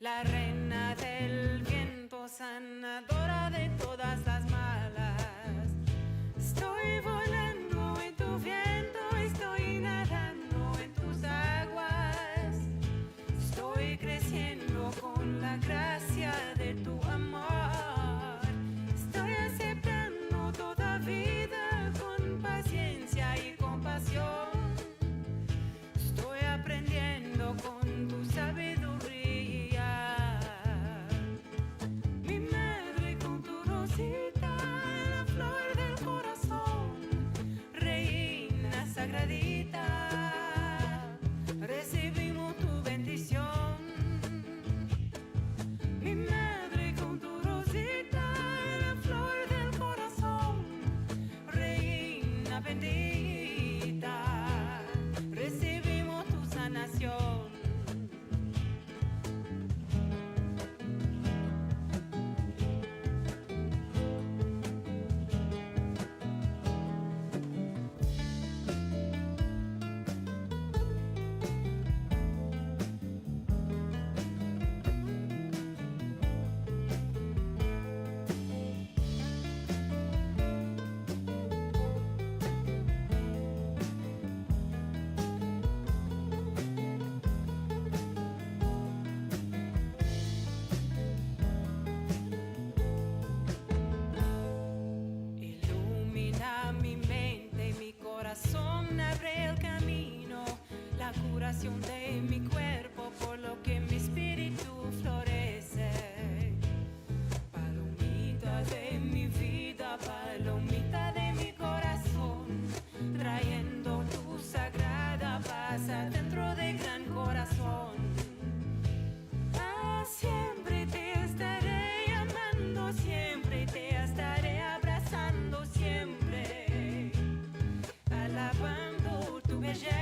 la reina del viento, sanadora de todas las malas. Estoy volando en tu viento, estoy nadando en tus aguas. Estoy creciendo con la gracia de tu amor. Estoy aceptando toda vida con paciencia y compasión. Estoy aprendiendo con tu sabiduría. Mi madre con tu rosita, la flor del corazón, reina sagradita, recibimos tu bendición. Mi madre con tu rosita, la flor del corazón, reina bendita, recibimos tu sanación. Ilumina mi mente y mi corazón, abre el camino, la curación de mi cuerpo, por lo que mi espíritu florece. Palomita de mi vida, palomita de mi corazón, trayendo tu sagrada paz adentro de gran corazón. Siempre te estaré amando, siempre te estaré abrazando, siempre alabando tu belleza.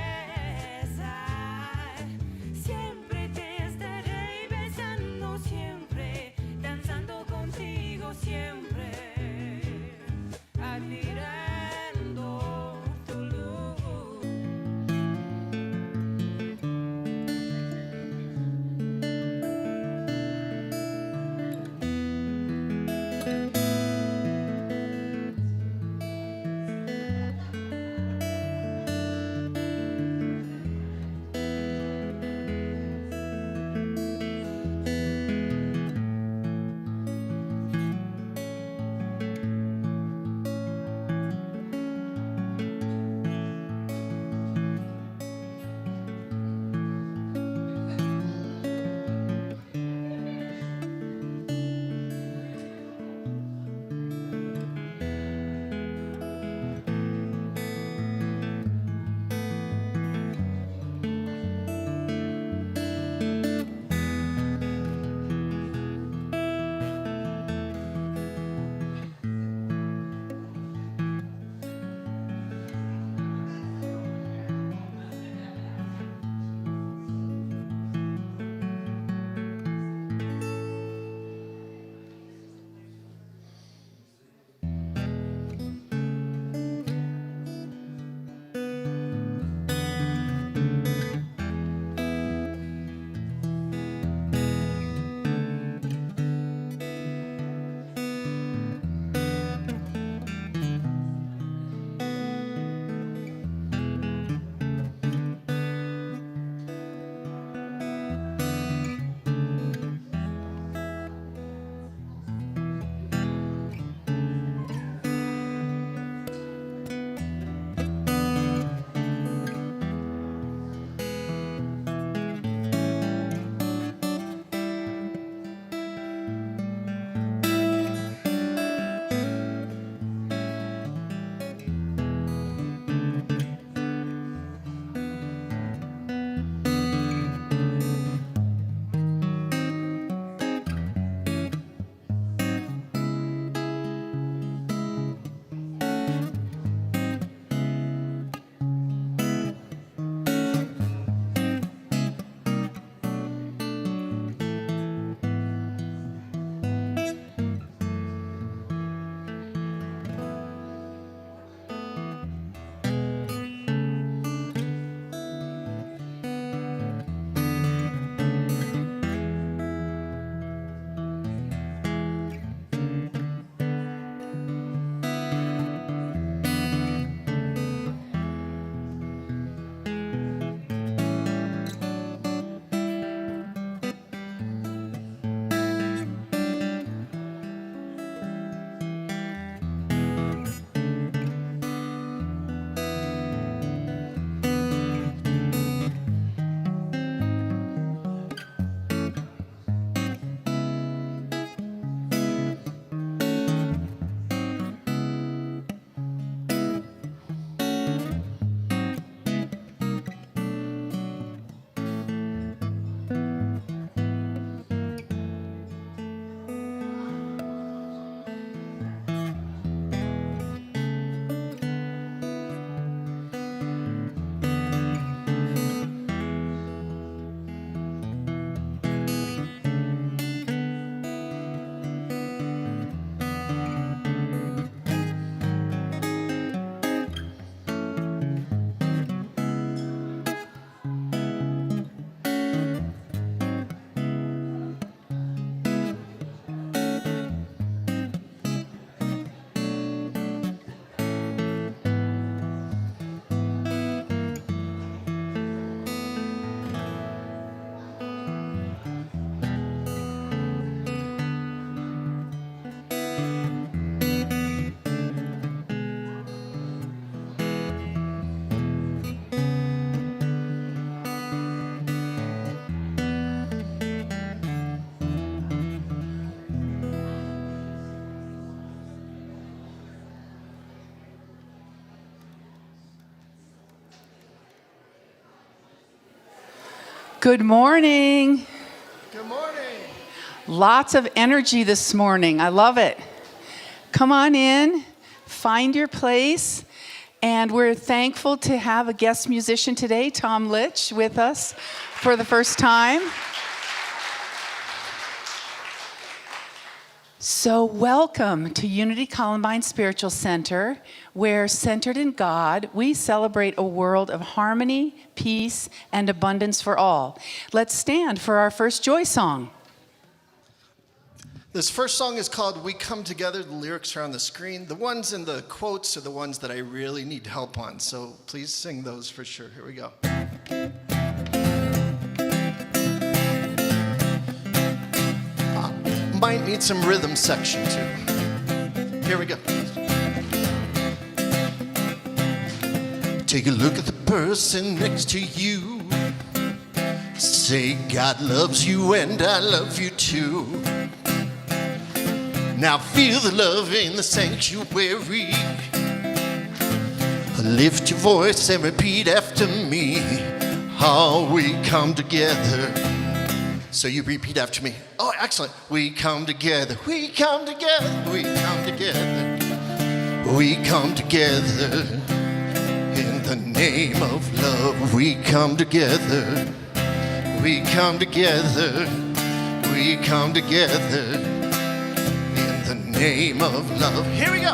Good morning. Good morning. Lots of energy this morning. I love it. Come on in, find your place. And we're thankful to have a guest musician today, Tom Litch, with us for the first time. So welcome to Unity Columbine Spiritual Center, where centered in God, we celebrate a world of harmony, peace, and abundance for all. Let's stand for our first joy song. This first song is called We Come Together. The lyrics are on the screen. The ones in the quotes are the ones that I really need help on, so please sing those for sure. Here we go. Might need some rhythm section too. Here we go. Take a look at the person next to you. Say God loves you and I love you too. Now feel the love in the sanctuary. Lift your voice and repeat after me. How we come together. So you repeat after me. Oh, excellent. We come together. We come together. We come together. We come together. In the name of love, we come together. We come together. We come together. In the name of love. Here we go.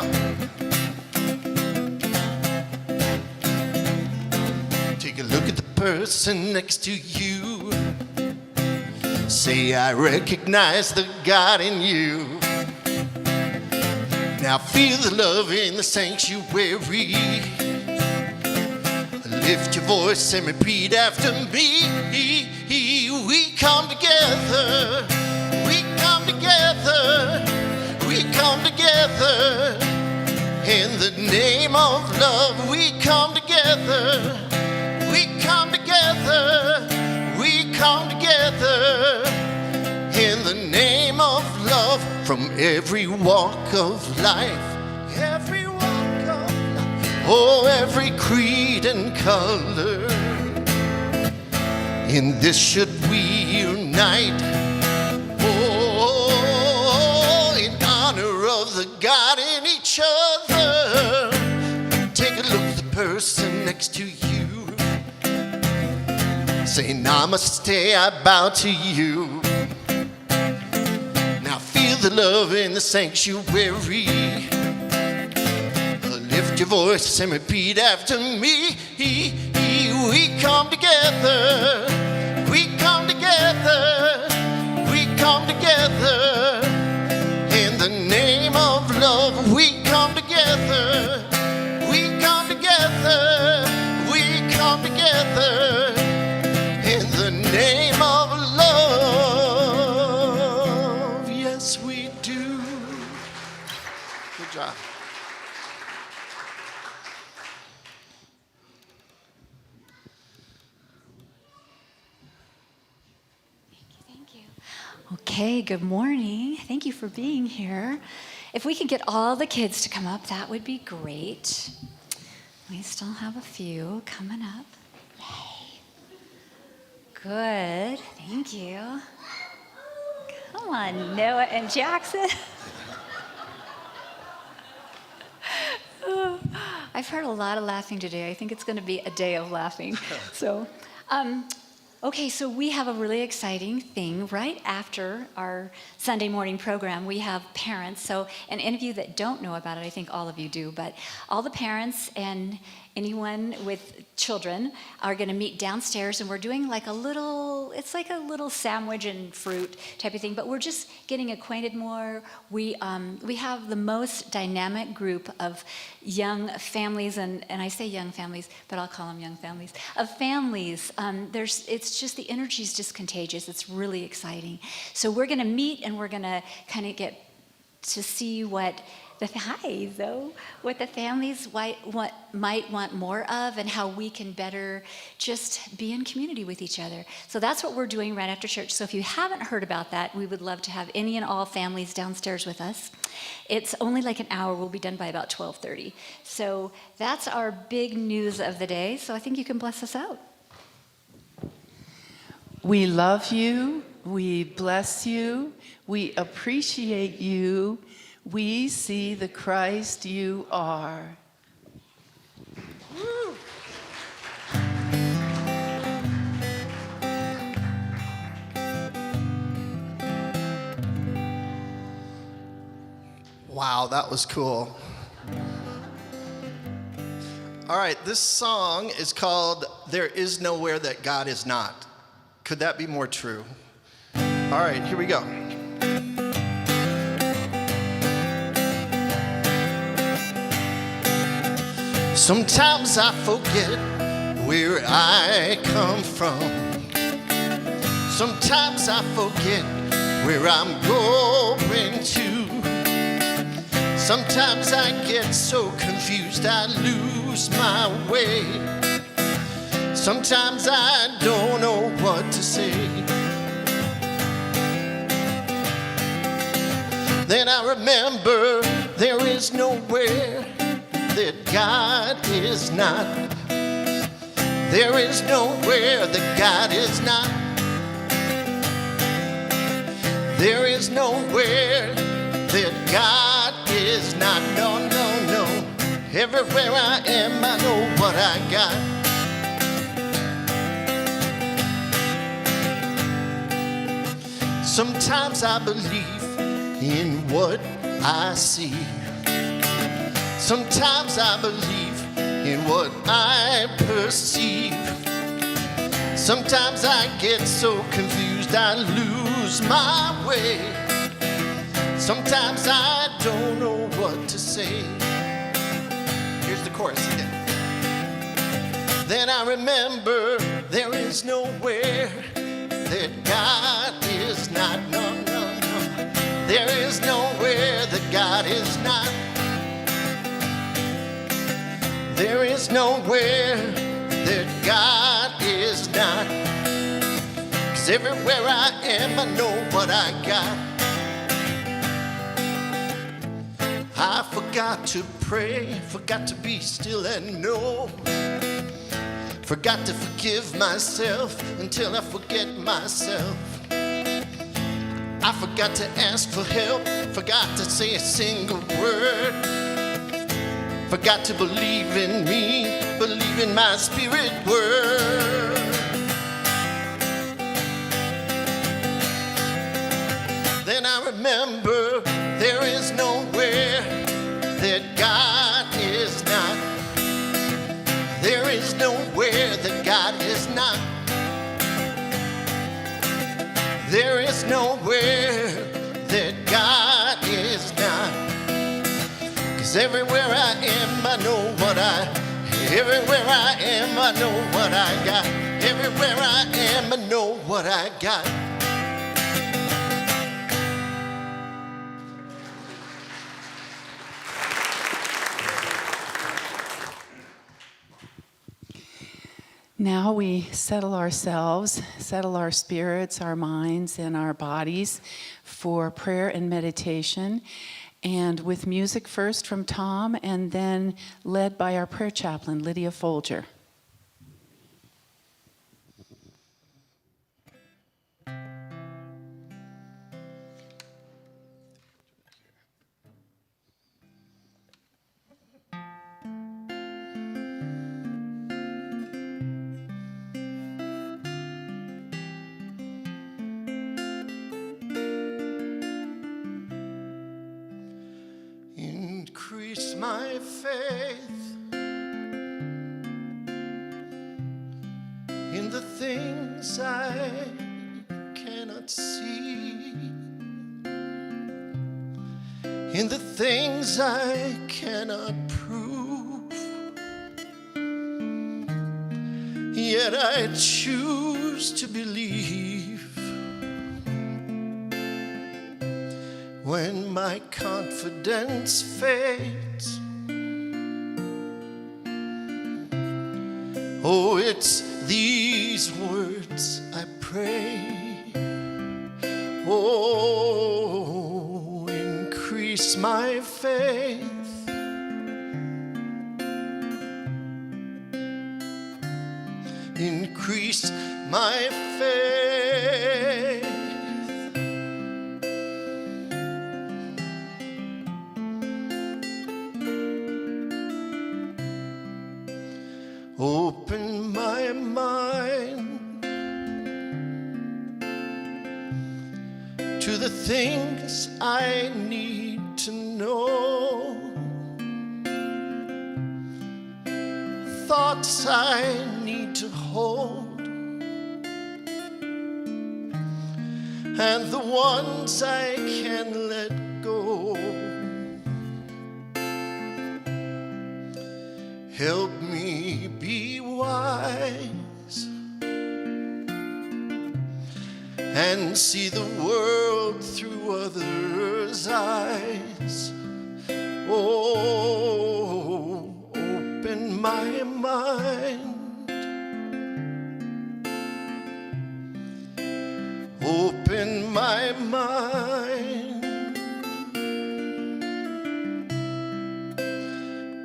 Take a look at the person next to you. Say, I recognize the God in you. Now feel the love in the sanctuary. Lift your voice and repeat after me. We come together. We come together. We come together. In the name of love, we come together. We come together. We come together. In the name of love, from every walk of life, every walk of life, oh, every creed and color. In this should we unite, oh, in honor of the God in each other. Take a look at the person next to you. Say, namaste, I bow to you. Now feel the love in the sanctuary. Lift your voice and repeat after me. We come together. We come together. We come together. In the name of love, we come together. We come together. We come together. In the name of love, yes we do. Good job. Thank you. Okay, good morning. Thank you for being here. If we could get all the kids to come up, that would be great. We still have a few coming up. Good, thank you. Come on, Noah and Jackson. I've heard a lot of laughing today. I think it's going to be a day of laughing. Okay, so we have a really exciting thing right after our Sunday morning program. We have parents, and any of you that don't know about it, I think all of you do, but all the parents and anyone with children are going to meet downstairs, and we're doing like a little sandwich and fruit type of thing, but we're just getting acquainted more. We have the most dynamic group of young families, and I say young families, but I'll call them young families, of families. It's just, the energy is just contagious. It's really exciting. So we're going to meet, and we're going to kind of get to see what the families might want more of, and how we can better just be in community with each other. So that's what we're doing right after church. So if you haven't heard about that, we would love to have any and all families downstairs with us. It's only like an hour. We'll be done by about 12:30. So that's our big news of the day. So I think you can bless us out. We love you. We bless you. We appreciate you. We see the Christ you are. Woo. Wow, that was cool. All right, this song is called There Is Nowhere That God Is Not. Could that be more true? All right, here we go. Sometimes I forget where I come from. Sometimes I forget where I'm going to. Sometimes I get so confused I lose my way. Sometimes I don't know what to say. Then I remember there is nowhere that God is not. There is nowhere that God is not. There is nowhere that God is not. No, no, no. Everywhere I am, I know what I got. Sometimes I believe in what I see. Sometimes I believe in what I perceive. Sometimes I get so confused I lose my way. Sometimes I don't know what to say. Here's the chorus again. Then I remember there is nowhere that God is not. No, no, no. There is nowhere that God is not. There is nowhere that God is not. 'Cause everywhere I am, I know what I got. I forgot to pray, forgot to be still and know. Forgot to forgive myself until I forget myself. I forgot to ask for help, forgot to say a single word. Forgot to believe in me, believe in my spirit word. Then I remember there is nowhere that God is not. There is nowhere that God is not. There is nowhere that God is not. 'Cause everywhere I am, I know what everywhere I am, I know what I got. Everywhere I am, I know what I got. Now we settle ourselves, settle our spirits, our minds, and our bodies for prayer and meditation. And with music first from Tom, and then led by our prayer chaplain, Lydia Folger. Increase my faith in the things I cannot see, in the things I cannot prove, yet I choose to believe. When my confidence fades, oh, it's these words I pray. Oh, increase my faith. Increase my faith. faith. Open my mind to the things I need to know, thoughts I need to hold, and the ones I can let go. Help me be wise and see the world through others' eyes. Oh, open my mind, open my mind,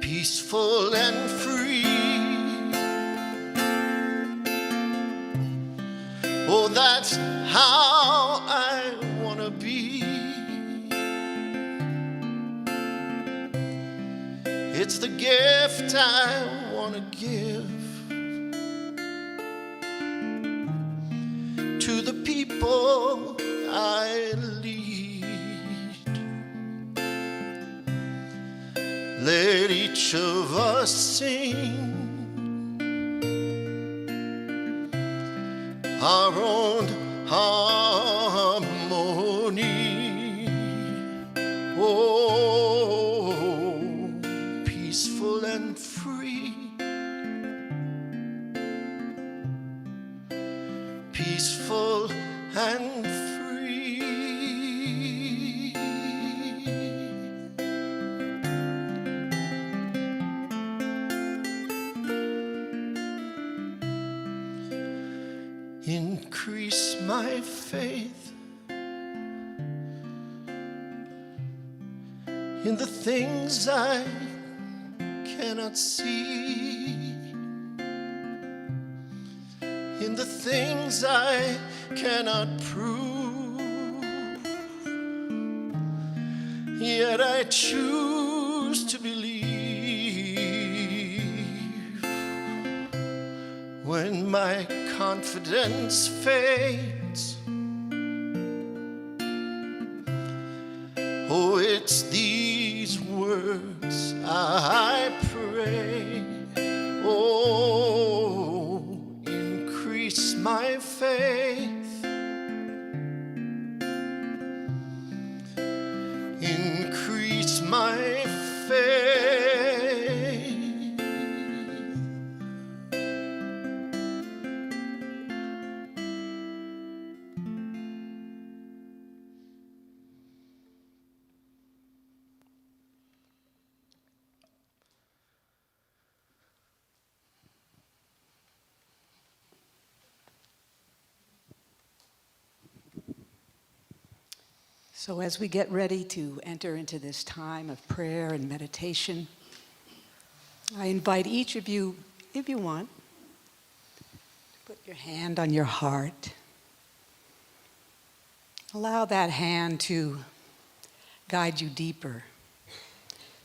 peaceful and free. Oh, that's how I want to be. It's the gift I want to give to the people I lead. Let each of us sing our own harmony. Oh, peaceful and free, peaceful and free. Increase my faith in the things I cannot see, in the things I cannot prove, yet I choose to believe. When my confidence fades, oh, it's these words I pray. Oh, increase my faith, increase my faith. So as we get ready to enter into this time of prayer and meditation, I invite each of you, if you want, to put your hand on your heart. Allow that hand to guide you deeper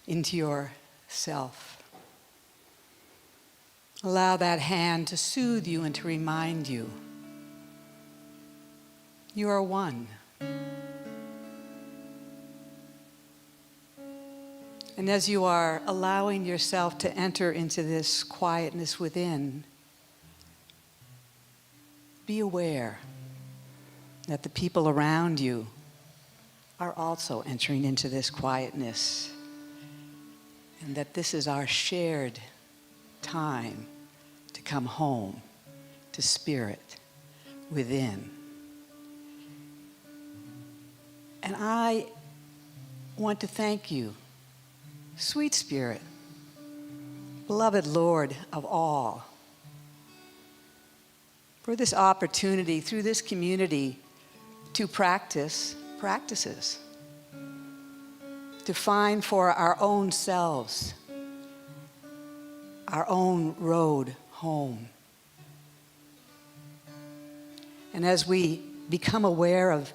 into yourself. Allow that hand to soothe you and to remind you you are one. And as you are allowing yourself to enter into this quietness within, be aware that the people around you are also entering into this quietness, and that this is our shared time to come home to spirit within. And I want to thank you, sweet Spirit, beloved Lord of all, for this opportunity through this community to practice practices, to find for our own selves our own road home. And as we become aware of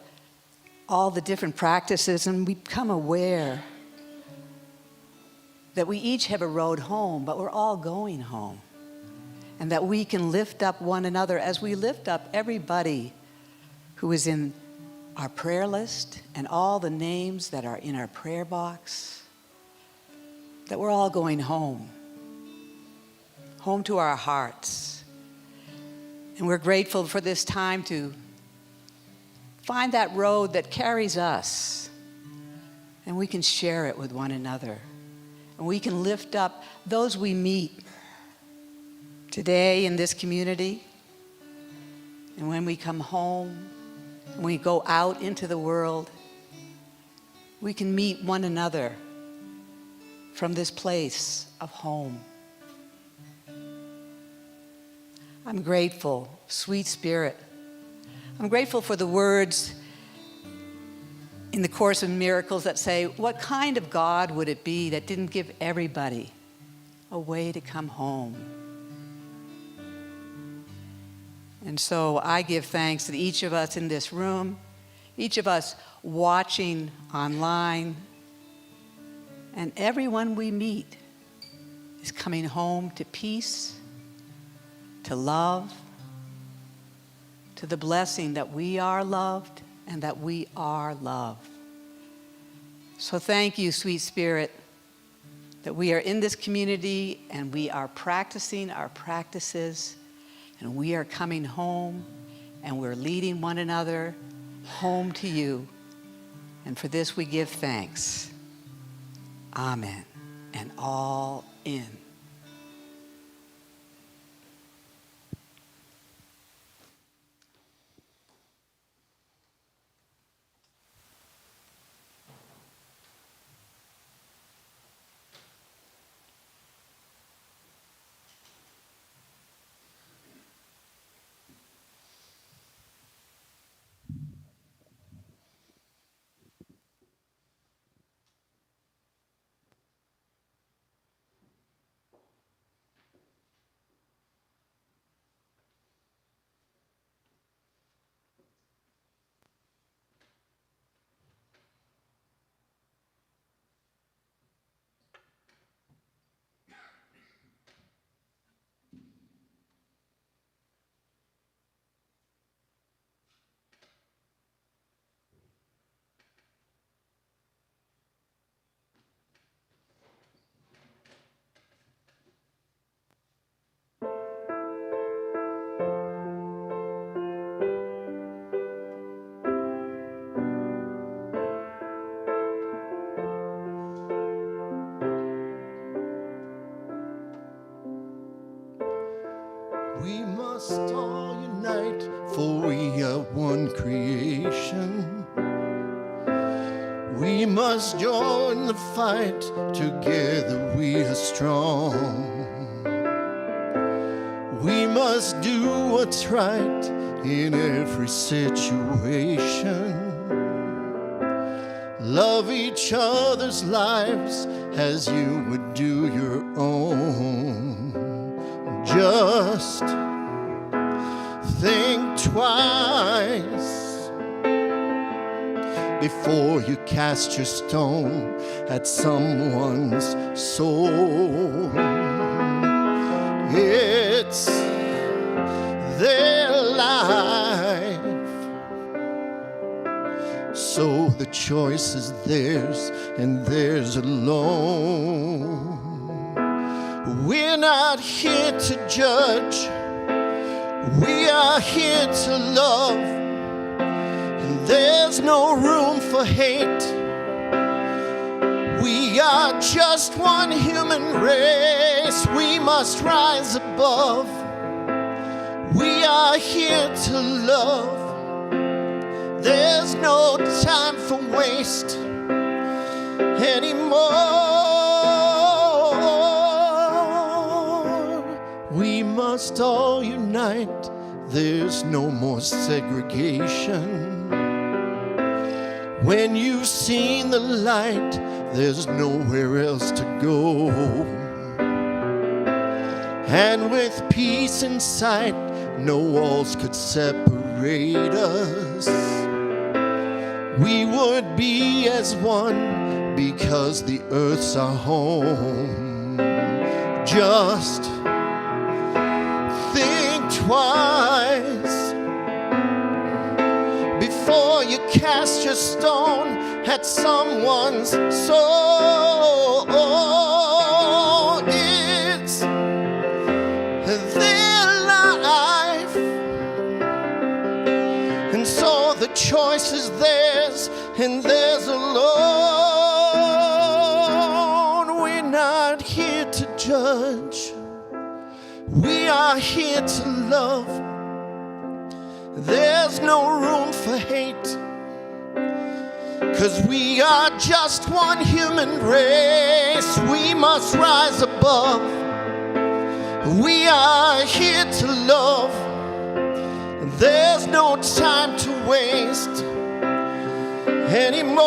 all the different practices and we become aware that we each have a road home, but we're all going home, and that we can lift up one another as we lift up everybody who is in our prayer list and all the names that are in our prayer box, that we're all going home, home to our hearts. And we're grateful for this time to find that road that carries us, and we can share it with one another. And we can lift up those we meet today in this community. And when we come home, when we go out into the world, we can meet one another from this place of home. I'm grateful, sweet Spirit. I'm grateful for the words in the Course in Miracles that say, what kind of God would it be that didn't give everybody a way to come home? And so I give thanks to each of us in this room, each of us watching online, and everyone we meet is coming home to peace, to love, to the blessing that we are loved and that we are loved. So thank you, sweet Spirit, that we are in this community and we are practicing our practices, and we are coming home and we're leading one another home to you. And for this we give thanks. Amen. And all in. We must all unite, for we are one creation. We must join the fight, together we are strong. We must do what's right in every situation. Love each other's lives as you would do your own. Just think twice before you cast your stone at someone's soul. It's their life, so the choice is theirs and theirs alone. We're not here to judge, we are here to love, and there's no room for hate. We are just one human race, we must rise above. We are here to love, there's no time for waste anymore. We must all unite, there's no more segregation. When you've seen the light, there's nowhere else to go. And with peace in sight, no walls could separate separate us. We would be as one because the earth's our home. Just think twice before you cast your stone at someone's soul. It's their life, and so the choice is theirs, and theirs alone. We're not here to judge, we are here to love. There's no room for hate, 'cause we are just one human race. We must rise above. We are here to love. There's no time to waste anymore.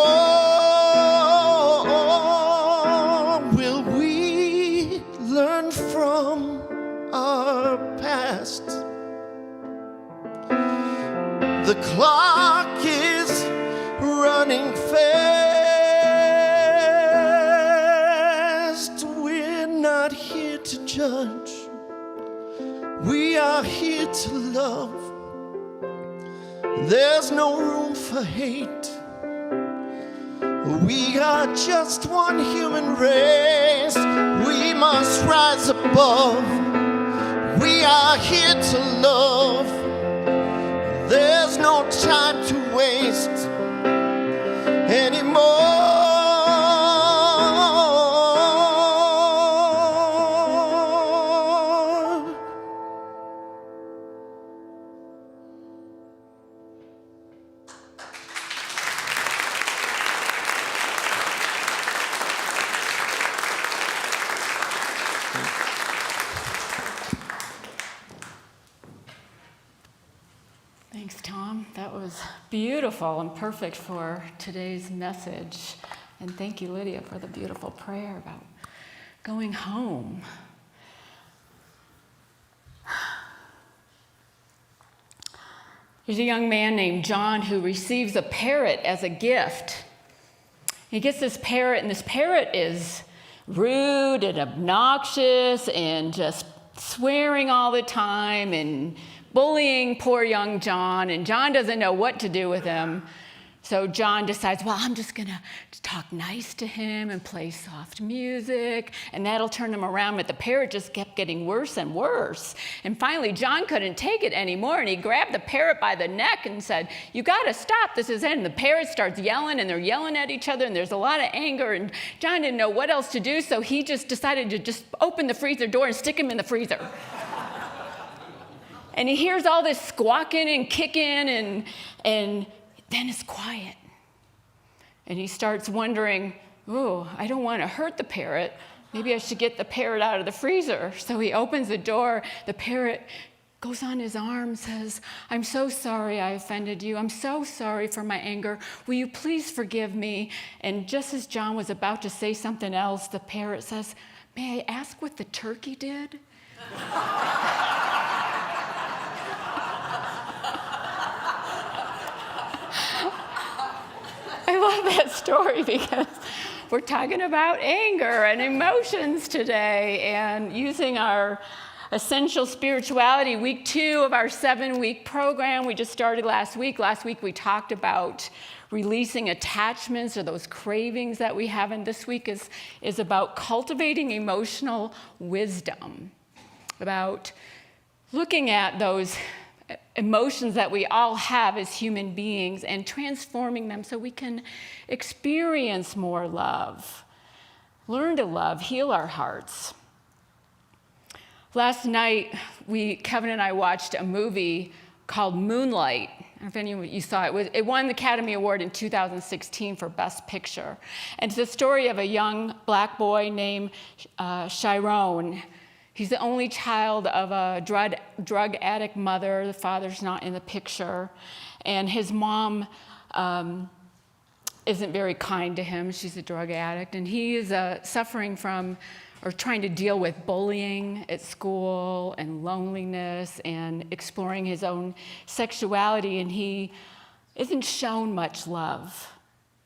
Will we learn from our past? The clock is running fast. We're not here to judge, we are here to love. There's no room for hate. We are just one human race. We must rise above. We are here to love. There's no time to waste anymore. Thanks, Tom. That was beautiful and perfect for today's message. And thank you, Lydia, for the beautiful prayer about going home. There's a young man named John who receives a parrot as a gift. He gets this parrot, and this parrot is rude and obnoxious and just swearing all the time and bullying poor young John, and John doesn't know what to do with him. So John decides, well, I'm just gonna talk nice to him and play soft music, and that'll turn him around. But the parrot just kept getting worse and worse. And finally, John couldn't take it anymore, and he grabbed the parrot by the neck and said, you gotta stop, this is it. And the parrot starts yelling, and they're yelling at each other, and there's a lot of anger, and John didn't know what else to do, so he just decided to just open the freezer door and stick him in the freezer. And he hears all this squawking and kicking, and then it's quiet. And he starts wondering, oh, I don't want to hurt the parrot. Maybe I should get the parrot out of the freezer. So he opens the door. The parrot goes on his arm, says, I'm so sorry I offended you. I'm so sorry for my anger. Will you please forgive me? And just as John was about to say something else, the parrot says, may I ask what the turkey did? I love that story because we're talking about anger and emotions today and using our Essential Spirituality, week 2 of our 7-week program. We just started last week. Last week we talked about releasing attachments or those cravings that we have, and this week is about cultivating emotional wisdom, about looking at those emotions that we all have as human beings and transforming them so we can experience more love, learn to love, heal our hearts. Last night, Kevin and I watched a movie called Moonlight. I don't know if any of you saw it. It won the Academy Award in 2016 for Best Picture. And it's the story of a young black boy named Chiron. He's the only child of a drug addict mother. The father's not in the picture. And his mom isn't very kind to him. She's a drug addict. And he is suffering from or trying to deal with bullying at school and loneliness and exploring his own sexuality, and he isn't shown much love.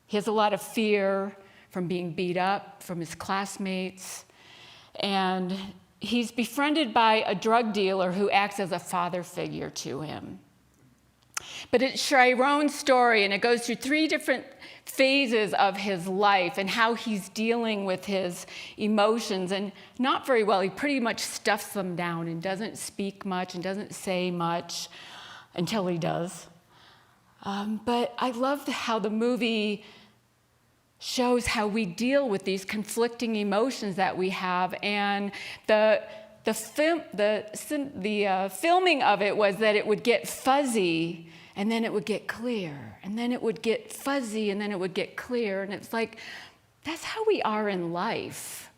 He has a lot of fear from being beat up from his classmates, and he's befriended by a drug dealer who acts as a father figure to him. But it's Chiron's story, and it goes through 3 different phases of his life and how he's dealing with his emotions, and not very well. He pretty much stuffs them down and doesn't speak much and doesn't say much until he does. But I love how the movie shows how we deal with these conflicting emotions that we have, and the filming of it was that it would get fuzzy and then it would get clear, and then it would get fuzzy and then it would get clear, and it's like, that's how we are in life.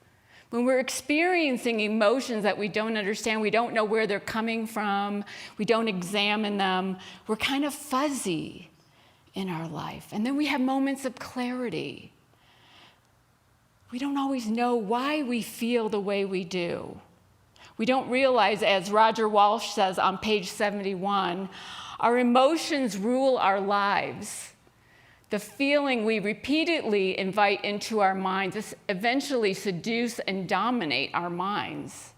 When we're experiencing emotions that we don't understand, we don't know where they're coming from, we don't examine them, we're kind of fuzzy in our life. And then we have moments of clarity. We don't always know why we feel the way we do. We don't realize, as Roger Walsh says on page 71, our emotions rule our lives. The feeling we repeatedly invite into our minds eventually seduce and dominate our minds.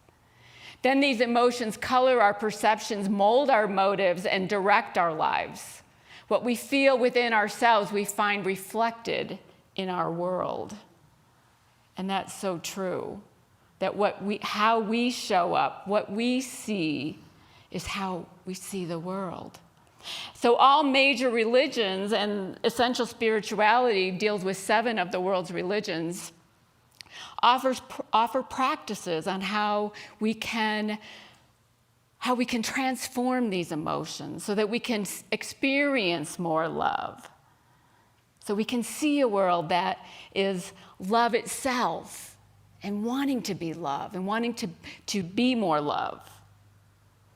Then these emotions color our perceptions, mold our motives, and direct our lives. What we feel within ourselves, we find reflected in our world. And that's so true, that how we show up, what we see, is how we see the world. So all major religions, and essential spirituality deals with 7 of the world's religions, offer practices on how we can transform these emotions so that we can experience more love. So we can see a world that is love itself and wanting to be love and wanting to be more love.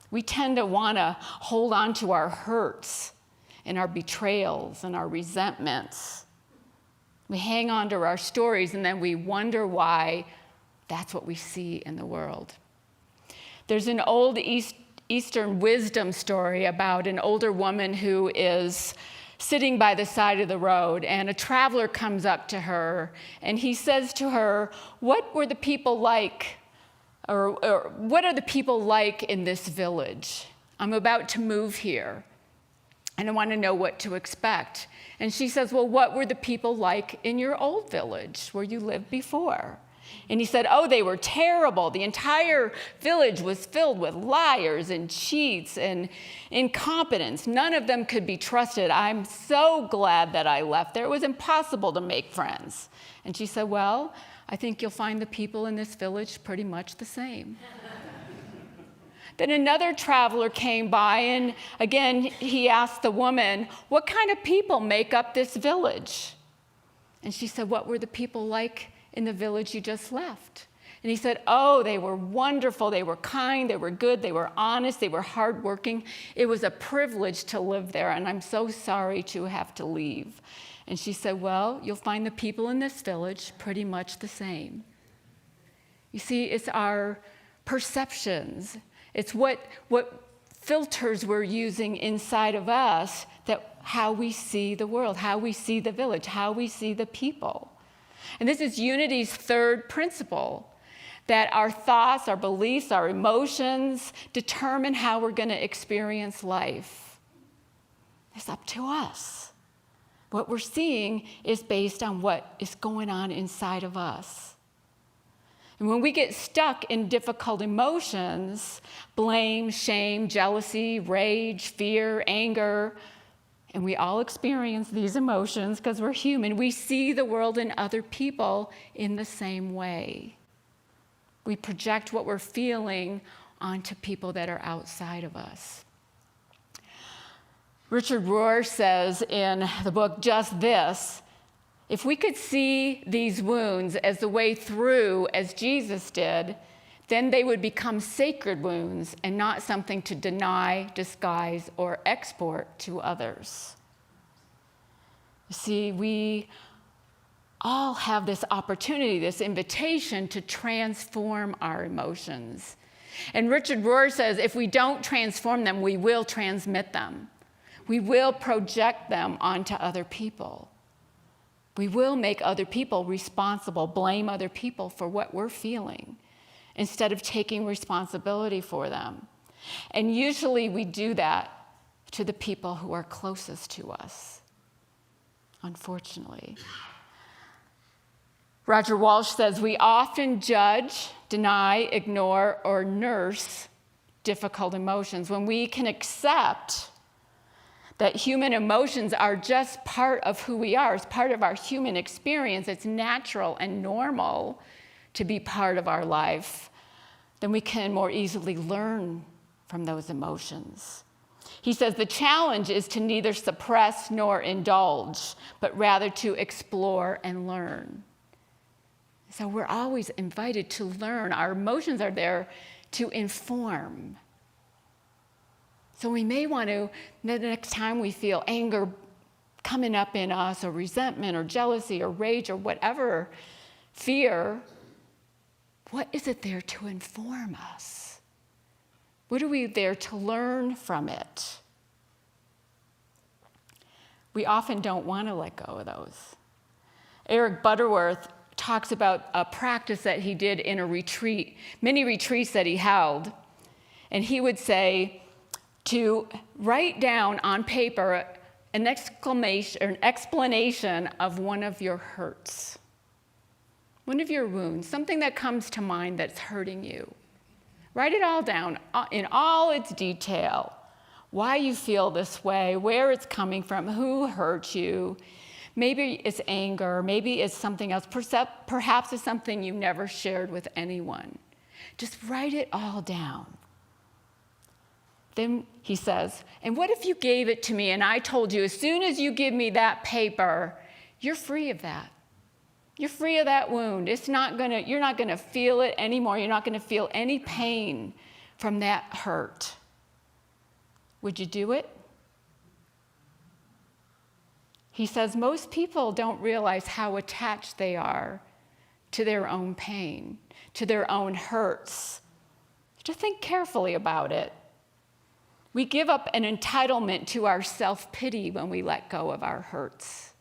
We tend to want to hold on to our hurts and our betrayals and our resentments. We hang on to our stories, and then we wonder why that's what we see in the world. There's an old Eastern wisdom story about an older woman who is sitting by the side of the road, and a traveler comes up to her, and he says to her, "What were the people like? Or what are the people like in this village? I'm about to move here, and I want to know what to expect." And she says, "Well, what were the people like in your old village where you lived before?" And he said, "Oh, they were terrible. The entire village was filled with liars and cheats and incompetence. None of them could be trusted. I'm so glad that I left there. It was impossible to make friends." And she said, "Well, I think you'll find the people in this village pretty much the same." Then another traveler came by, and again, he asked the woman, "What kind of people make up this village?" And she said, "What were the people like in the village you just left?" And he said, "Oh, they were wonderful. They were kind. They were good. They were honest. They were hardworking. It was a privilege to live there, and I'm so sorry to have to leave." And she said, "Well, you'll find the people in this village pretty much the same." You see, it's our perceptions. It's what filters we're using inside of us, that how we see the world, how we see the village, how we see the people. And this is Unity's 3rd principle, that our thoughts, our beliefs, our emotions determine how we're going to experience life. It's up to us. What we're seeing is based on what is going on inside of us. And when we get stuck in difficult emotions, blame, shame, jealousy, rage, fear, anger, and we all experience these emotions because we're human, we see the world and other people in the same way. We project what we're feeling onto people that are outside of us. Richard Rohr says in the book Just This, if we could see these wounds as the way through as Jesus did, then they would become sacred wounds and not something to deny, disguise, or export to others. You see, we all have this opportunity, this invitation to transform our emotions. And Richard Rohr says, if we don't transform them, we will transmit them. We will project them onto other people. We will make other people responsible, blame other people for what we're feeling, instead of taking responsibility for them. And usually we do that to the people who are closest to us, unfortunately. Roger Walsh says, we often judge, deny, ignore, or nurse difficult emotions when we can accept that human emotions are just part of who we are. It's part of our human experience. It's natural and normal to be part of our life. Then we can more easily learn from those emotions. He says the challenge is to neither suppress nor indulge, but rather to explore and learn. So we're always invited to learn. Our emotions are there to inform. So we may want to, the next time we feel anger coming up in us, or resentment, or jealousy, or rage, or whatever, fear, what is it there to inform us? What are we there to learn from it? We often don't want to let go of those. Eric Butterworth talks about a practice that he did in a retreat, many retreats that he held. And he would say to write down on paper an explanation of one of your hurts, one of your wounds, something that comes to mind that's hurting you. Write it all down in all its detail. Why you feel this way, where it's coming from, who hurt you. Maybe it's anger, maybe it's something else. Perhaps it's something you never shared with anyone. Just write it all down. Then he says, and what if you gave it to me and I told you, as soon as you give me that paper, you're free of that. You're free of that wound. You're not gonna feel it anymore. You're not gonna feel any pain from that hurt. Would you do it? He says most people don't realize how attached they are to their own pain, to their own hurts. Just think carefully about it. We give up an entitlement to our self-pity when we let go of our hurts,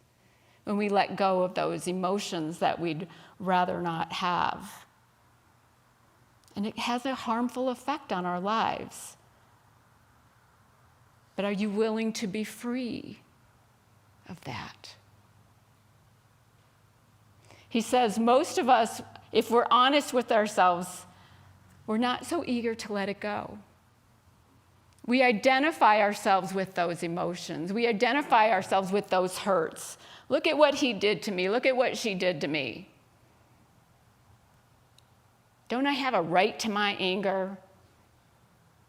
when we let go of those emotions that we'd rather not have. And it has a harmful effect on our lives. But are you willing to be free of that? He says most of us, if we're honest with ourselves, we're not so eager to let it go. We identify ourselves with those emotions. We identify ourselves with those hurts. Look at what he did to me. Look at what she did to me. Don't I have a right to my anger?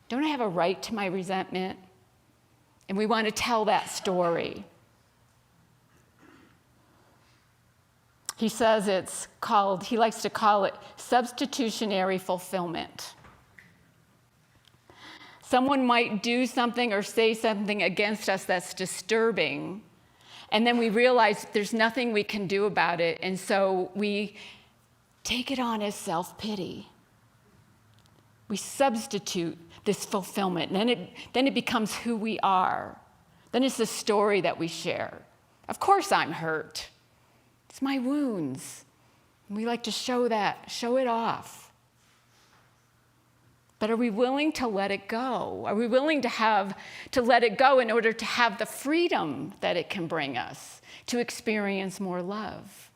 Don't I have a right to my resentment? And we want to tell that story. He says he likes to call it substitutionary fulfillment. Someone might do something or say something against us that's disturbing, and then we realize there's nothing we can do about it, and so we take it on as self-pity. We substitute this fulfillment, and then it becomes who we are. Then it's the story that we share. Of course I'm hurt. It's my wounds. And we like to show it off. But are we willing to let it go? Are we willing to let it go in order to have the freedom that it can bring us, to experience more love?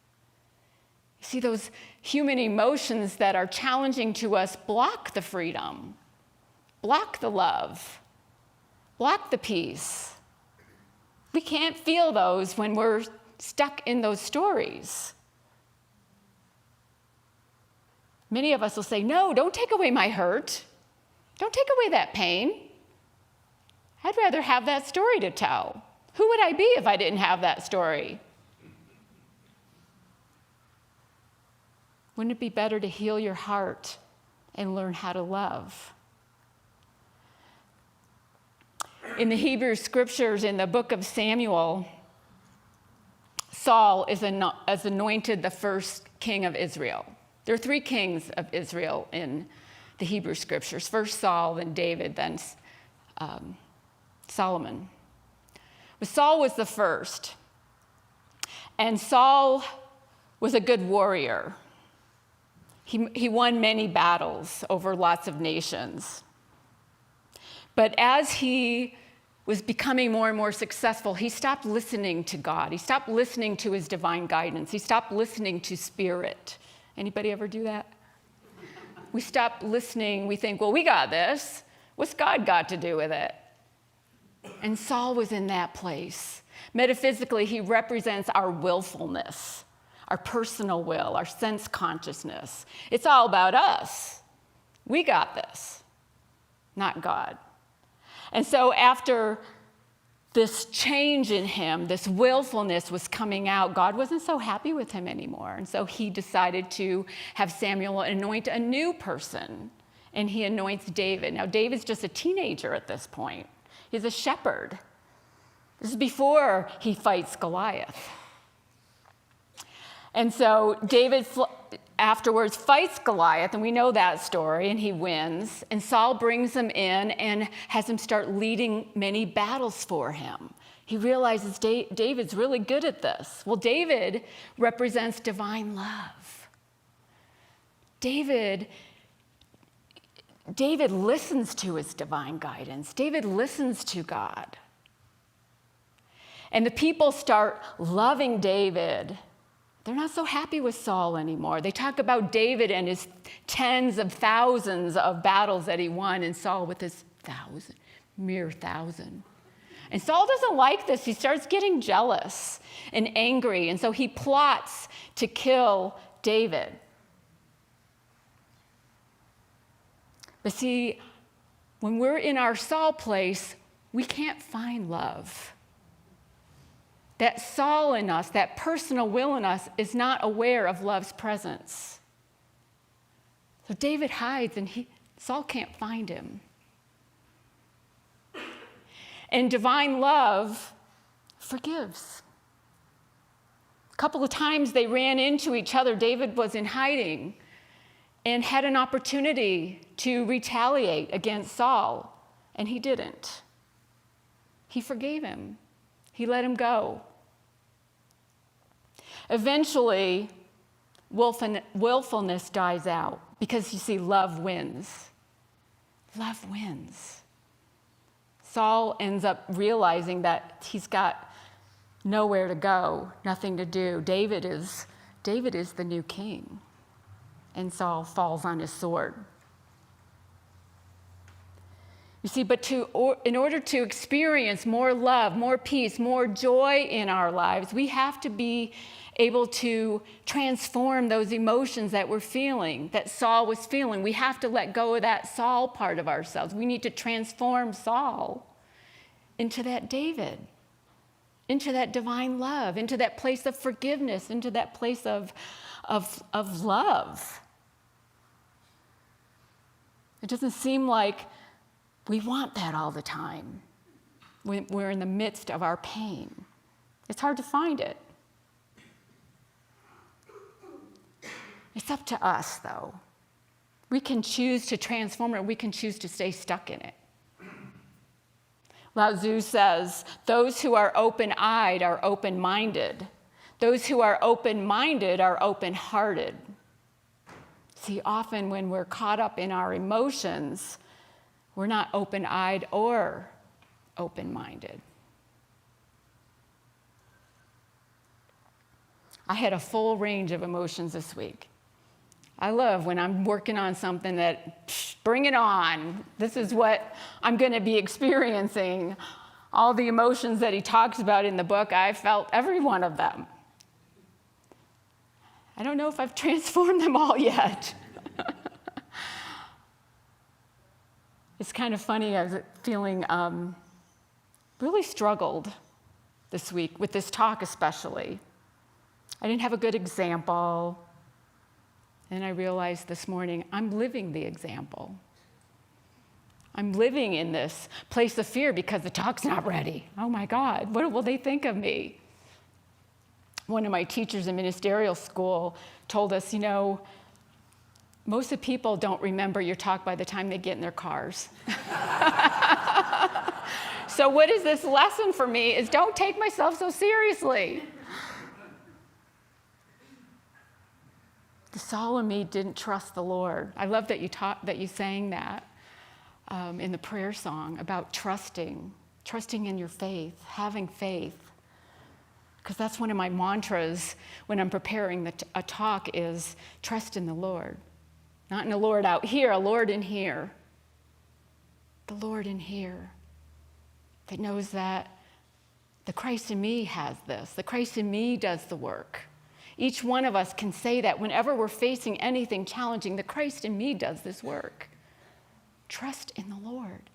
You see, those human emotions that are challenging to us block the freedom, block the love, block the peace. We can't feel those when we're stuck in those stories. Many of us will say, no, don't take away my hurt. Don't take away that pain. I'd rather have that story to tell. Who would I be if I didn't have that story? Wouldn't it be better to heal your heart and learn how to love? In the Hebrew scriptures, in the book of Samuel, Saul is anointed the first king of Israel. There are 3 kings of Israel in the Hebrew scriptures. First Saul, then David, then Solomon. But Saul was the first. And Saul was a good warrior. He won many battles over lots of nations. But as he was becoming more and more successful, he stopped listening to God. He stopped listening to his divine guidance. He stopped listening to spirit. Anybody ever do that? We stop listening. We think, well, we got this. What's God got to do with it? And Saul was in that place. Metaphysically, he represents our willfulness, our personal will, our sense consciousness. It's all about us. We got this, not God. And so after this change in him, this willfulness was coming out, God wasn't so happy with him anymore. And so he decided to have Samuel anoint a new person, and he anoints David. Now, David's just a teenager at this point. He's a shepherd. This is before he fights Goliath. And so David afterwards fights Goliath, and we know that story, and he wins. And Saul brings him in and has him start leading many battles for him. He realizes David's really good at this. Well, David represents divine love. David listens to his divine guidance. David listens to God. And the people start loving David. They're not so happy with Saul anymore. They talk about David and his tens of thousands of battles that he won, and Saul with his mere thousand. And Saul doesn't like this. He starts getting jealous and angry, and so he plots to kill David. But see, when we're in our Saul place, we can't find love. That Saul in us, that personal will in us, is not aware of love's presence. So David hides, and Saul can't find him. And divine love forgives. A couple of times they ran into each other. David was in hiding and had an opportunity to retaliate against Saul, and he didn't. He forgave him. He let him go. Eventually, willfulness dies out because, you see, love wins. Love wins. Saul ends up realizing that he's got nowhere to go, nothing to do. David is the new king. And Saul falls on his sword. You see, but in order to experience more love, more peace, more joy in our lives, we have to be able to transform those emotions that we're feeling, that Saul was feeling. We have to let go of that Saul part of ourselves. We need to transform Saul into that David, into that divine love, into that place of forgiveness, into that place of love. It doesn't seem like we want that all the time when we're in the midst of our pain. It's hard to find it. It's up to us, though. We can choose to transform it, or we can choose to stay stuck in it. Lao Tzu says, those who are open-eyed are open-minded. Those who are open-minded are open-hearted. See, often when we're caught up in our emotions, we're not open-eyed or open-minded. I had a full range of emotions this week. I love when I'm working on something that, bring it on. This is what I'm going to be experiencing. All the emotions that he talks about in the book, I felt every one of them. I don't know if I've transformed them all yet. It's kind of funny, I was feeling really struggled this week with this talk especially. I didn't have a good example. And I realized this morning, I'm living the example. I'm living in this place of fear because the talk's not ready. Oh my God, what will they think of me? One of my teachers in ministerial school told us, most of the people don't remember your talk by the time they get in their cars. So what is this lesson for me is don't take myself so seriously. Saul and me didn't trust the Lord. I love that you sang that in the prayer song about trusting in your faith, having faith. Because that's one of my mantras when I'm preparing a talk is trust in the Lord. Not in the Lord out here, a Lord in here. The Lord in here that knows that the Christ in me has this. The Christ in me does the work. Each one of us can say that whenever we're facing anything challenging, the Christ in me does this work. Trust in the Lord.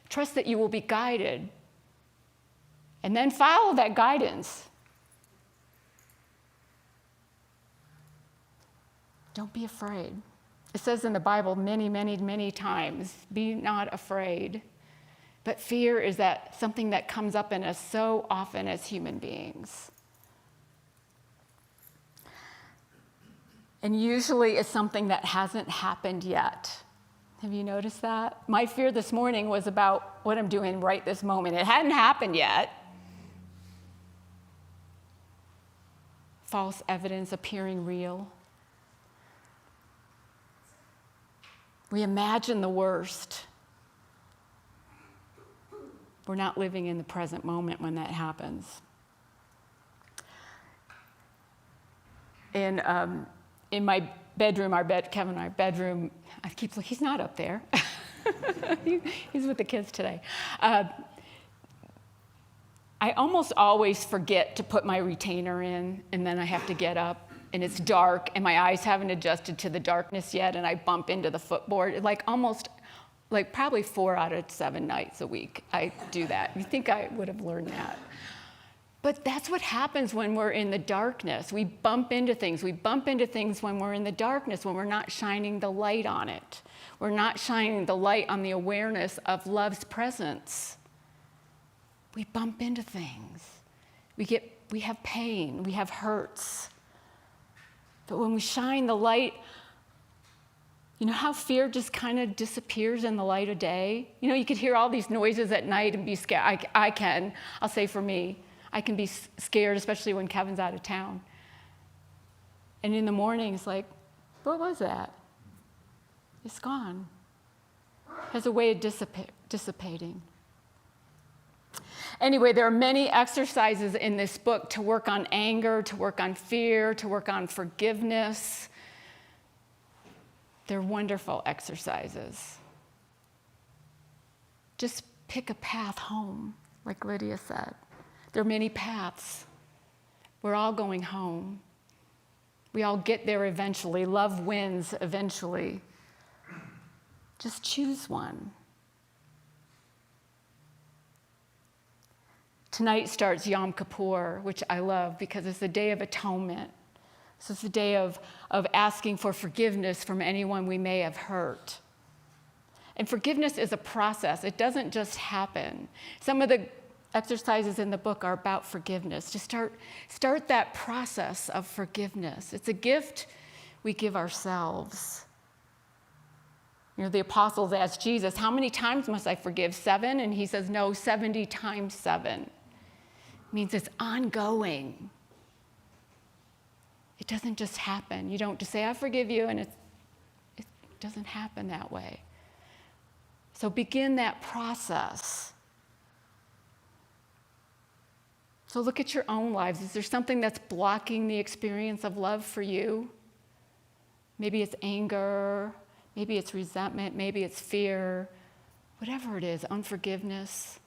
Trust that you will be guided. And then follow that guidance. Don't be afraid. It says in the Bible many, many, many times, be not afraid. But fear is something that comes up in us so often as human beings. And usually it's something that hasn't happened yet. Have you noticed that? My fear this morning was about what I'm doing right this moment. It hadn't happened yet. False evidence appearing real. We imagine the worst. We're not living in the present moment when that happens. In my bedroom, Kevin and our bedroom, I keep looking, he's not up there. He's with the kids today. I almost always forget to put my retainer in, and then I have to get up, and it's dark, and my eyes haven't adjusted to the darkness yet, and I bump into the footboard. Probably 4 out of 7 nights a week, I do that. You think I would have learned that. But that's what happens when we're in the darkness. We bump into things. We bump into things when we're in the darkness, when we're not shining the light on it. We're not shining the light on the awareness of love's presence. We bump into things. We have pain. We have hurts. But when we shine the light, you know how fear just kind of disappears in the light of day? You could hear all these noises at night and be scared. I'll say for me, I can be scared, especially when Kevin's out of town. And in the morning, it's like, what was that? It's gone. It has a way of dissipating. Anyway, there are many exercises in this book to work on anger, to work on fear, to work on forgiveness. They're wonderful exercises. Just pick a path home, like Lydia said. There are many paths. We're all going home. We all get there eventually. Love wins eventually. Just choose one. Tonight starts Yom Kippur, which I love because it's the Day of Atonement. So it's the day of asking for forgiveness from anyone we may have hurt. And forgiveness is a process. It doesn't just happen. Some of the exercises in the book are about forgiveness. To start that process of forgiveness. It's a gift we give ourselves. The apostles asked Jesus, how many times must I forgive? 7? And he says, no, 70 times 7. It means it's ongoing. It doesn't just happen. You don't just say, I forgive you, and it doesn't happen that way. So begin that process. So look at your own lives. Is there something that's blocking the experience of love for you? Maybe it's anger, maybe it's resentment, maybe it's fear, whatever it is, unforgiveness.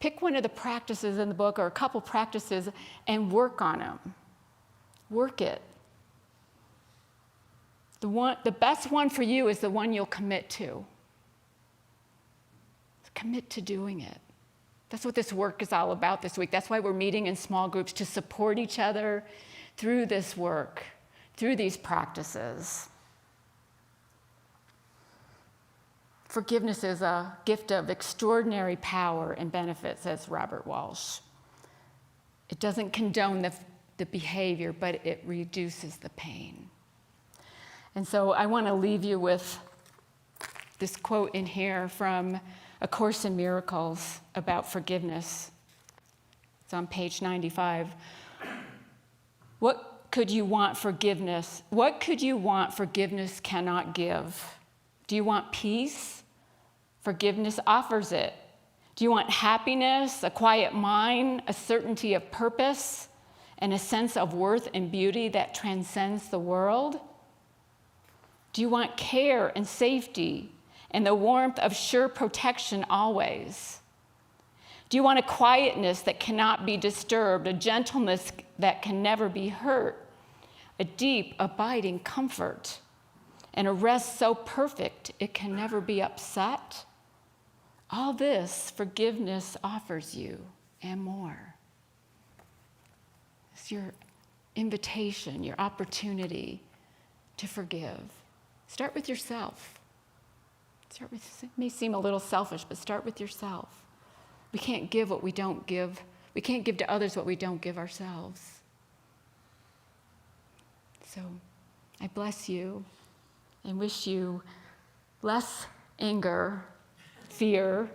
Pick one of the practices in the book or a couple practices and work on them. Work it. The best one for you is the one you'll commit to. Commit to doing it. That's what this work is all about this week. That's why we're meeting in small groups, to support each other through this work, through these practices. Forgiveness is a gift of extraordinary power and benefit, says Robert Walsh. It doesn't condone the behavior, but it reduces the pain. And so I want to leave you with this quote in here from A Course in Miracles about forgiveness. It's on page 95. What could you want forgiveness? What could you want forgiveness cannot give? Do you want peace? Forgiveness offers it. Do you want happiness, a quiet mind, a certainty of purpose, and a sense of worth and beauty that transcends the world? Do you want care and safety and the warmth of sure protection always? Do you want a quietness that cannot be disturbed, a gentleness that can never be hurt, a deep, abiding comfort, and a rest so perfect it can never be upset? All this forgiveness offers you and more. It's your invitation, your opportunity to forgive. Start with yourself. It may seem a little selfish, but start with yourself. We can't give what we don't give. We can't give to others what we don't give ourselves. So I bless you and wish you less anger, fear,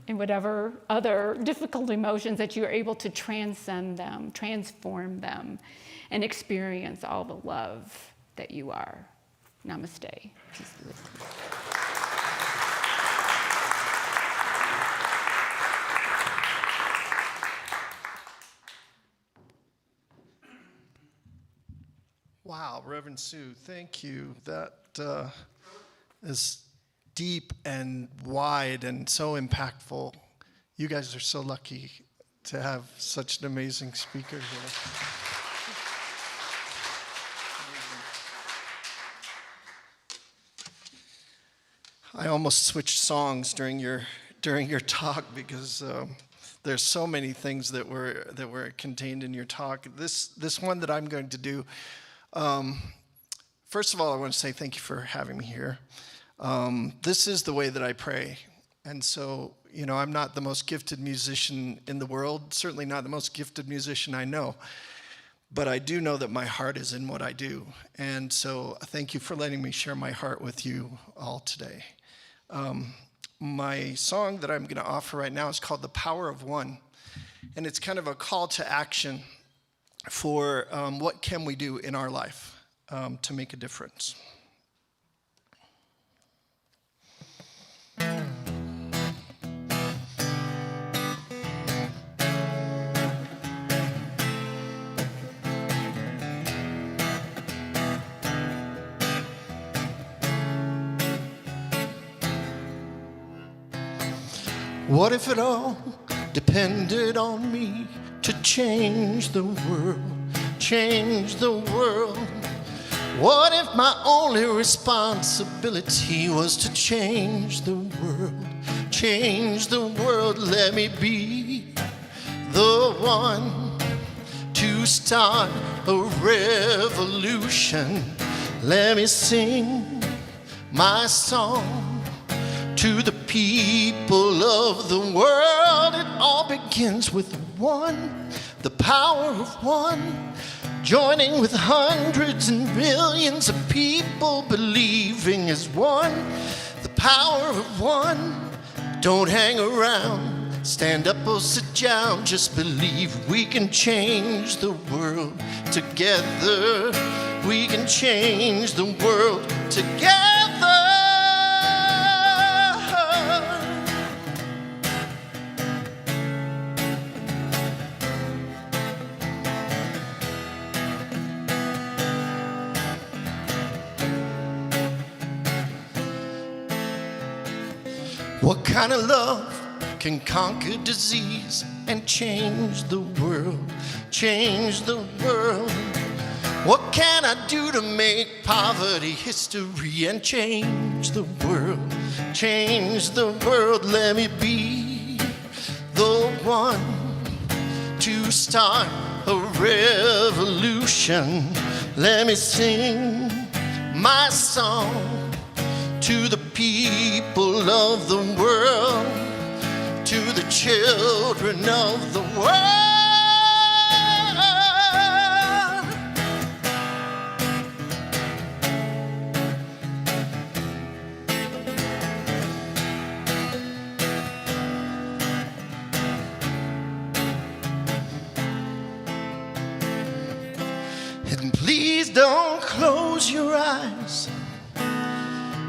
and whatever other difficult emotions that you are able to transcend them, transform them, and experience all the love that you are. Namaste. Peace be with you. Wow, Reverend Sue, thank you. That is deep and wide and so impactful. You guys are so lucky to have such an amazing speaker here. I almost switched songs during your talk because there's so many things that were contained in your talk. This one that I'm going to do. First of all, I want to say thank you for having me here. This is the way that I pray. And so, I'm not the most gifted musician in the world, certainly not the most gifted musician I know. But I do know that my heart is in what I do. And so thank you for letting me share my heart with you all today. My song that I'm going to offer right now is called The Power of One. And it's kind of a call to action for what can we do in our life to make a difference. What if it all depended on me to change the world, change the world? What if my only responsibility was to change the world, change the world? Let me be the one to start a revolution. Let me sing my song to the people of the world. It all begins with one, the power of one, joining with hundreds and millions of people believing as one, the power of one. Don't hang around, stand up or sit down, just believe we can change the world together. We can change the world together. What kind of love can conquer disease and change the world, change the world? What can I do to make poverty history and change the world, change the world? Let me be the one to start a revolution. Let me sing my song to the people of the world, to the children of the world. Please don't close your eyes.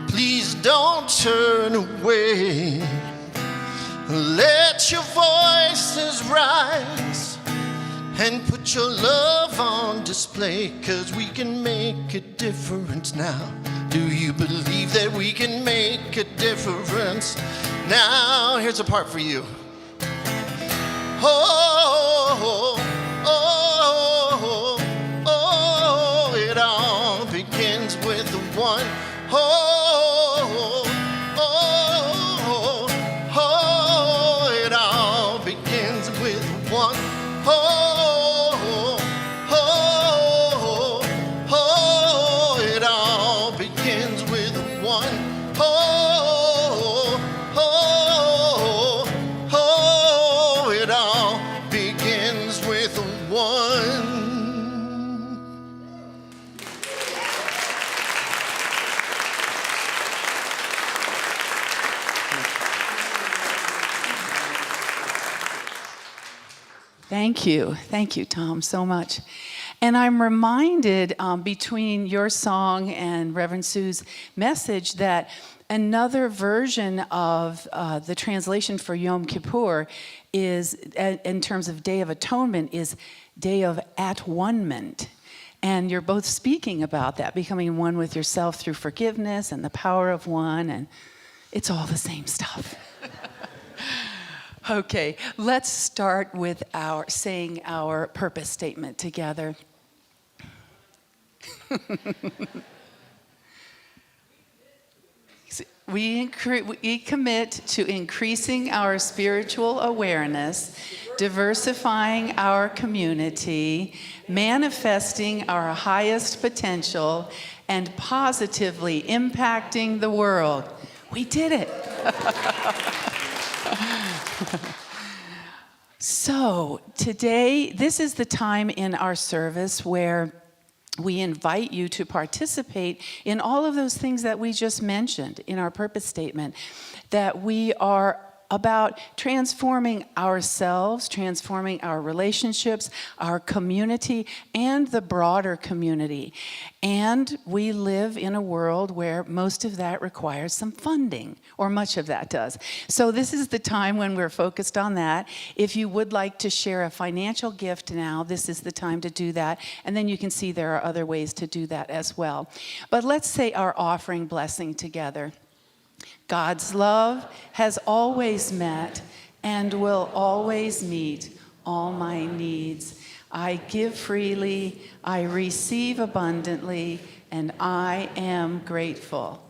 Please don't turn away. Let your voices rise and put your love on display, 'cause we can make a difference now. Do you believe that we can make a difference? Now, here's a part for you. Oh, oh, oh, oh, it all begins with the one. Oh, oh, oh, oh, it all begins with one. Oh, oh, oh, it all begins with one. Oh, oh, oh, it all begins with one. Thank you, Tom, so much. And I'm reminded between your song and Reverend Sue's message that another version of the translation for Yom Kippur is, in terms of Day of Atonement, is Day of At-One-ment. And you're both speaking about that, becoming one with yourself through forgiveness and the power of one, and it's all the same stuff. Okay, let's start with saying our purpose statement together. We commit to increasing our spiritual awareness, diversifying our community, manifesting our highest potential, and positively impacting the world. We did it. So today, this is the time in our service where we invite you to participate in all of those things that we just mentioned in our purpose statement, that we are about transforming ourselves, transforming our relationships, our community, and the broader community. And we live in a world where most of that requires some funding, or much of that does. So this is the time when we're focused on that. If you would like to share a financial gift now, this is the time to do that. And then you can see there are other ways to do that as well. But let's say our offering blessing together. God's love has always met and will always meet all my needs. I give freely, I receive abundantly, and I am grateful.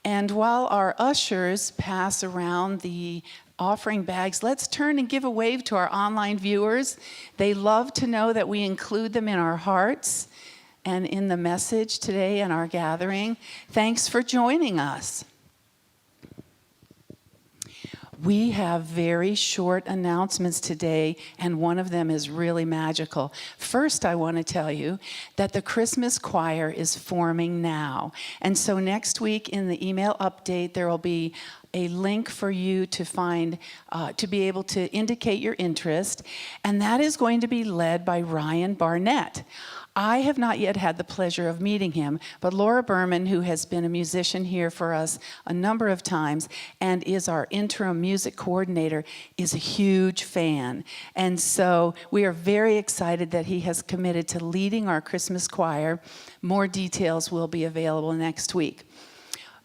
And while our ushers pass around the offering bags, let's turn and give a wave to our online viewers. They love to know that we include them in our hearts and in the message today in our gathering. Thanks for joining us. We have very short announcements today, and one of them is really magical. First, I want to tell you that the Christmas choir is forming now. And so next week in the email update, there will be a link for you to find, to be able to indicate your interest, and that is going to be led by Ryan Barnett. I have not yet had the pleasure of meeting him, but Laura Berman, who has been a musician here for us a number of times and is our interim music coordinator, is a huge fan. And so we are very excited that he has committed to leading our Christmas choir. More details will be available next week.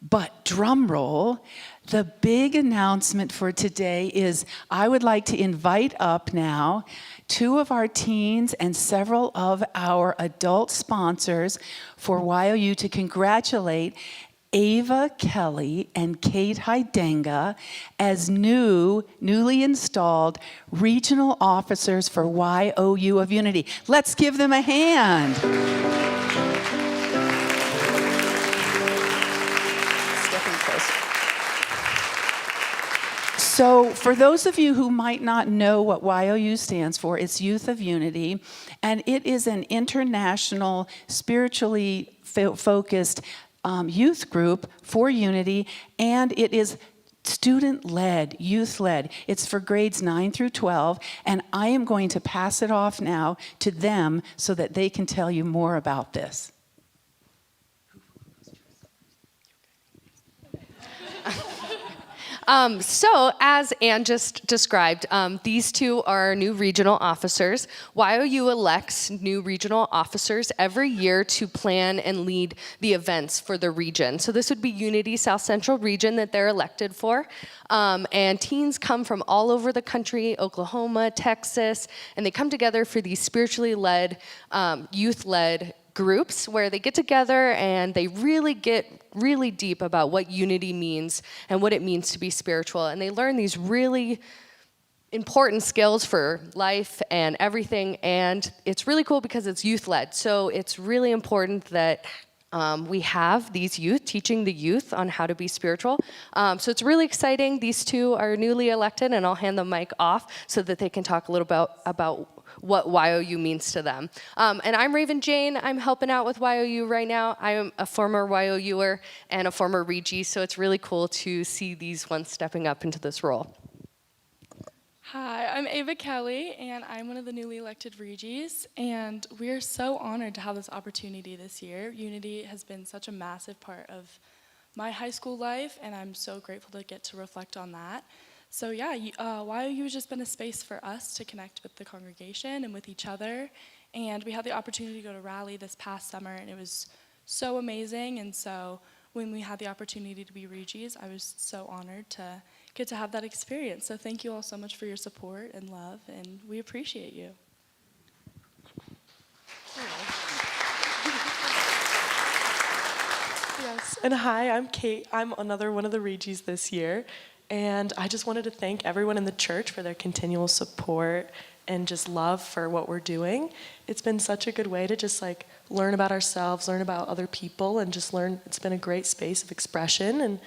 But drum roll, the big announcement for today is I would like to invite up now 2 of our teens and several of our adult sponsors for YOU to congratulate Ava Kelly and Kate Hydenga as newly installed regional officers for YOU of Unity. Let's give them a hand. Stepping closer. So for those of you who might not know what YOU stands for, it's Youth of Unity, and it is an international, spiritually focused youth group for unity, and it is student-led, youth-led. It's for grades 9 through 12, and I am going to pass it off now to them so that they can tell you more about this. So, as Ann just described, these two are new regional officers. YOU elects new regional officers every year to plan and lead the events for the region. So this would be Unity South Central Region that they're elected for. And teens come from all over the country, Oklahoma, Texas, and they come together for these spiritually led, youth-led groups where they get together and they really get really deep about what unity means and what it means to be spiritual. And they learn these really important skills for life and everything. And it's really cool because it's youth-led. So it's really important that we have these youth teaching the youth on how to be spiritual. So it's really exciting. These two are newly elected, and I'll hand the mic off so that they can talk a little about what YOU means to them. And I'm Raven Jane. I'm helping out with YOU right now. I am a former YOUer and a former Reggie, so it's really cool to see these ones stepping up into this role. Hi, I'm Ava Kelly, and I'm one of the newly elected Regies, and we're so honored to have this opportunity this year. Unity has been such a massive part of my high school life, and I'm so grateful to get to reflect on that. So yeah, YOU has just been a space for us to connect with the congregation and with each other, and we had the opportunity to go to Rally this past summer, and it was so amazing. And so when we had the opportunity to be Regies, I was so honored to get to have that experience. So thank you all so much for your support and love, and we appreciate you. Yes, and hi, I'm Kate. I'm another one of the Regies this year, and I just wanted to thank everyone in the church for their continual support and just love for what we're doing. It's been such a good way to just like learn about ourselves, learn about other people, and just learn. It's been a great space of expression, and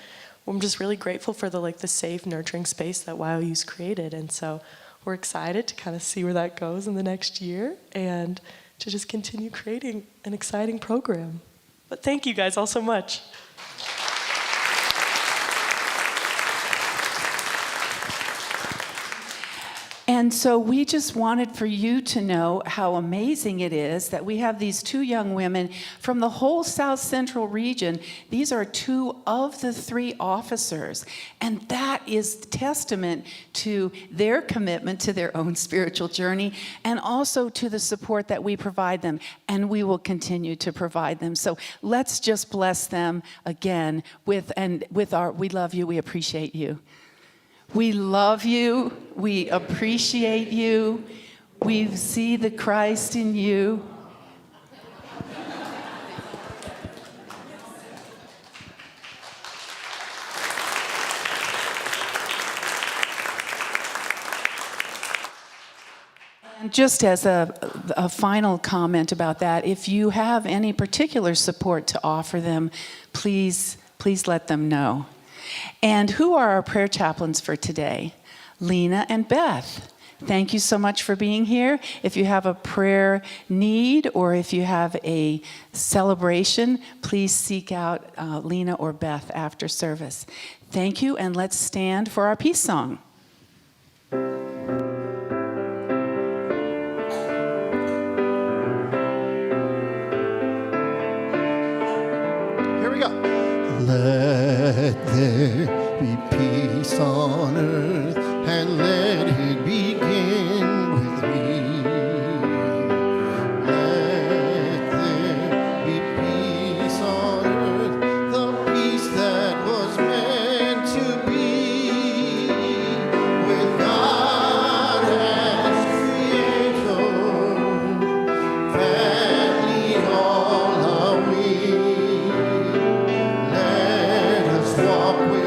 I'm just really grateful for the safe, nurturing space that YOU's created. And so we're excited to kind of see where that goes in the next year and to just continue creating an exciting program. But thank you guys all so much. And so we just wanted for you to know how amazing it is that we have these two young women from the whole South Central region. These are two of the three officers. And that is testament to their commitment to their own spiritual journey and also to the support that we provide them. And we will continue to provide them. So let's just bless them again with our, we love you, we appreciate you. We love you. We appreciate you. We see the Christ in you. And just as a final comment about that, if you have any particular support to offer them, please let them know. And who are our prayer chaplains for today? Lena and Beth. Thank you so much for being here. If you have a prayer need or if you have a celebration, please seek out Lena or Beth after service. Thank you, and let's stand for our peace song. Here we go. Let there be peace on earth, and let it begin with me. Let there be peace on earth, the peace that was meant to be. With God as creator, family all are we. Let us walk with